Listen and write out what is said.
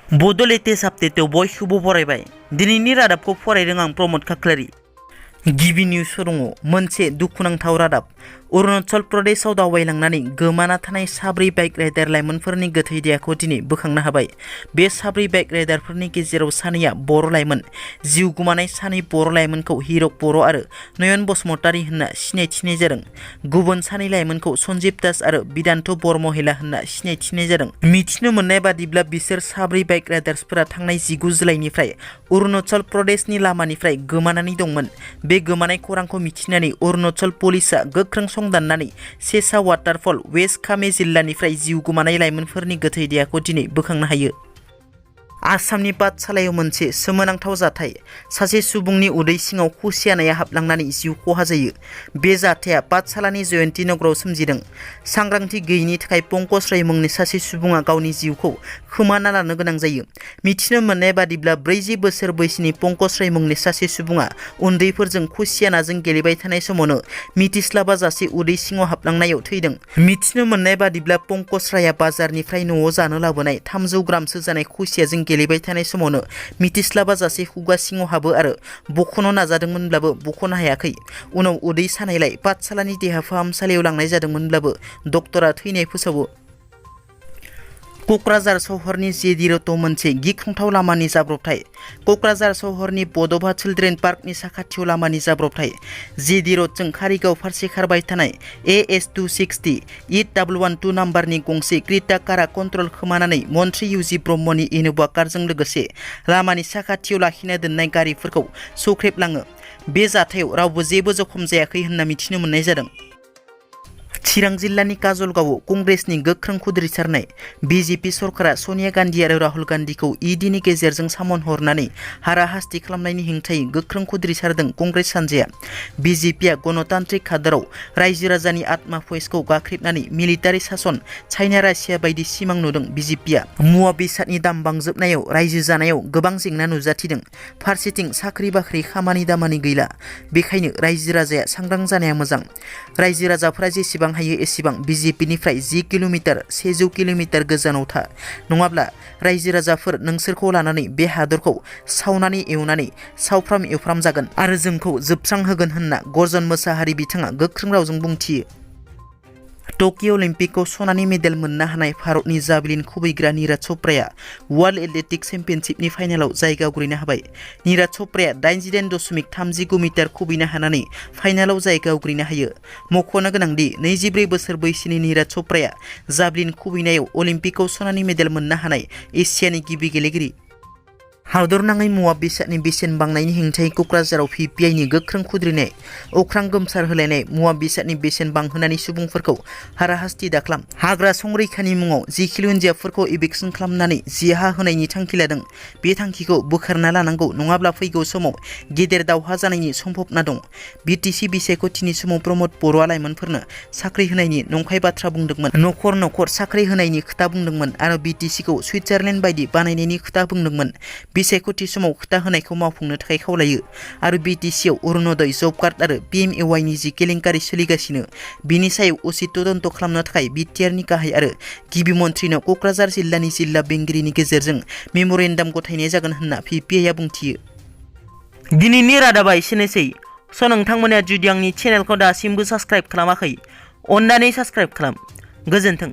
बड' लेटेस्ट आपडेटआव बयखौबो बरायबाय। दिनैनि रादाबखौ फरायदों आं प्रमद खाख्लारि। गिबि निउस दङ मोनसे दुखुनांथाव रादाब। अरुणाचल प्रदेशआव दावबायलांनानै गोमाना थानाय साब्रै बाइक राइडार लाइमोनफोरनि गोथै देहाखौ दिनै बोखांनो हाबाय। बे साब्रै बाइक राइडारफोरनि गेजेराव सानैया बर' लाइमोन। जिउ गोमानाय सानै बर' लाइमोनखौ हिरक बर' आरो नयन बसुमतारी होनना सिनायथिनाय जादों। गुबुन सानै लाइमोनखौ सन्जीब दास आरो बिदान्त बर महिला होनना सिनायथिनाय जादों। मिथिनो मोननाय बादिब्ला बिसोर साब्रै बाइक राइडार्सफोरा थांनाय 19 जुलाइनिफ्राय अरुणाचल प्रदेशनि लामानिफ्राय गोमानानै दंमोन। बे गोमानाय खौरांखौ मिथिनानै अरुणाचल पुलिसआ गोख्रों संदाननानै सेसा वाटारफल वेस्ट कामे जिल्लानिफ्राय जिउ गोमानाय लाइमोनफोरनि गोथै देहाखौ दिनै बोखांनो हायो। आसामनि पाठशालायाव मोनसे सोमोनांथाव जाथाय। सासे सुबुंनि उदै सिङाव खुसियानाया हाबलांनानै जिउ खहा जायो। बे जाथाया पाठशालानि जयन्ती नगराव सोमजिदों। सांग्रांथि गैयैनि थाखाय पंकज राय मुंनि सासे सुबुङा गावनि जिउखौ खोमाना लानो गोनां जायो। मिथिनो मोननाय बादिब्ला 40 बोसोर बैसोनि पंकज राय मुंनि सासे सुबुङा उन्दैफोरजों खुसियानाजों गेलेबाय थानाय समावनो मिथिस्लाबा जासे उदै सिङाव हाबलांनायाव थैदों। मिथिनो मोननाय बादिब्ला पंकज रायआ बाजारनिफ्राय न'आव जानो लाबोनाय 300 ग्रामसो जानाय खुसियाजों गेलेबाय थानाय समावनो मिथिस्लाबा जासे खुगा सिङाव हाबो आरो बख'नो नाजादोंमोनब्लाबो बख'नो हायाखै। उनाव उदै सानायलाय पाठशालानि देहा फाहामसालियाव लांनाय जादोंमोनब्लाबो डक्टरा थैनाय फोसावो। क'क्राझार सहरनि जेडि र'डआव मोनसे गिख्रंथाव लामानि जाब्रबथाय। क'क्राझार सहरनि बड'फा चिल्ड्रेन पार्कनि साखाथियाव लामानि जाब्रबथाय। जेडि र'डजों कारिगाव फारसे खारबाय थानाय AS 260 E112 नाम्बारनि गंसे क्रेटा कारआ कन्ट्रल खोमानानै मन्त्रि इउजि ब्रह्मनि इन'भा कारजों लोगोसे लामानि साखाथियाव लाखिना दोननाय गारिफोरखौ सौख्रेबलाङो। बे जाथायाव रावबो जेबो जखम जायाखै होनना मिथिनो मोननाय जादों। चिरां जिल्लानि काजलगावआव कंग्रेसनि गोख्रों खुद्रिसारनाय। बिजेपि सरकारा सनिया गान्धी आरो राहुल गान्धीखौ इडिनि गेजेरजों सामन हरनानै हाराहास्ति खालामनायनि हेंथायै गोख्रों खुद्रिसारदों कंग्रेस हान्जाया। बिजेपिआ गणतान्त्रिक हादराव रायजो राजानि आत्मा फैसखौ गाख्रेबनानै मिलिटारि सासन चाइना रासिया बायदि सिमां नुदों। बिजेपिआ मुवा बेसादनि दाम बांजोबनायाव रायजो जानायाव गोबां जेंना नुजाथिदों। फारसेथिं साख्रि बाख्रि खामानि दामानि गैला। बेखायनो रायजो राजाया सांग्रां जानाया मोजां। रायजो राजाफोरा जेसेबां हायो एसेबां बिजेपिनिफ्राय 10 किल'मिटार 100 किल'मिटार गोजानाव था। नङाब्ला रायजो राजाफोर नोंसोरखौ लानानै बे हादरखौ सावनानै एवनानै सावफ्राम एवफ्राम जागोन आरो जोंखौ जोबस्रांहोगोन होनना गर्जन मोसाहारि बिथाङा गोख्रों रावजों बुंथियो। टकिय' अलिम्पिकआव सनानि मेडेल मोननो हानाय भारतनि जाभलिन खुबैग्रा नीरज च'प्राया वर्ल्ड एथलेटिक्स चेम्पियनशिपनि फाइनालाव जायगा आवग्रिनो हाबाय। नीरज च'प्राया 88.39 मिटार खुबैनो हानानै फाइनालाव जायगा आवग्रिनो हायो। मख'नो गोनांदि 24 बोसोर बैसोनि नीरज च'प्राया जाभलिन खुबैनायाव अलिम्पिकआव सनानि मेडेल मोननो हानाय एसियानि गिबि गेलेगिरि। हादरनाङै मुवा बेसादनि बेसेन बांनायनि हेंथायै क'क्राझाराव PPIनि गोख्रों खुद्रिनाय। अख्रां गोमसार होलायनाय मुवा बेसादनि बेसेन बांहोनानै सुबुंफोरखौ हाराहास्ति दाखालाम। हाग्रा संरैखानि मुङाव जिखिलु हिन्जावफोरखौ इभिक्सन खालामनानै जिहा होनायनि थांखि लादों बे थांखिखौ बोखारना लानांगौ नङाब्ला फैगौ समाव गेदेर दावहा जानायनि सम्भाबना दं। BTC बिसायख'थिनि समाव प्रमद बर'आ लाइमोनफोरनो साख्रि होनायनि नंखाय बाथ्रा बुंदोंमोन। नखर नखर साख्रि होनायनि खोथा बुंदोंमोन आरो BTCखौ सुइजारलेण्ड बायदि बानायनायनि खोथा बुंदोंमोन। बिसायख'थि समाव खोथा होनायखौ मावफुंनो थाखाय खावलायो आरो BTCआव अरुणोदय जब कार्ड आरो PMAYनि जि केलेंकारि सोलिगासिनो बिनि सायाव उचित तदन्त खालामनो थाखाय BTRनि गाहाय आरो गिबि मन्थ्रिनो क'क्राझार जिल्लानि जिल्ला बेंगिरिनि गेजेरजों मेम'रेन्डाम गथायनाय जागोन होनना PPIआ बुंथियो। दिनैनि रादाबा एसेनोसै। नोंथांमोना जुदि आंनि चेनेलखौ दासिमबो साबस्क्राइब खालामाखै अन्नानै साबस्क्राइब खालाम। गोजोन्थों।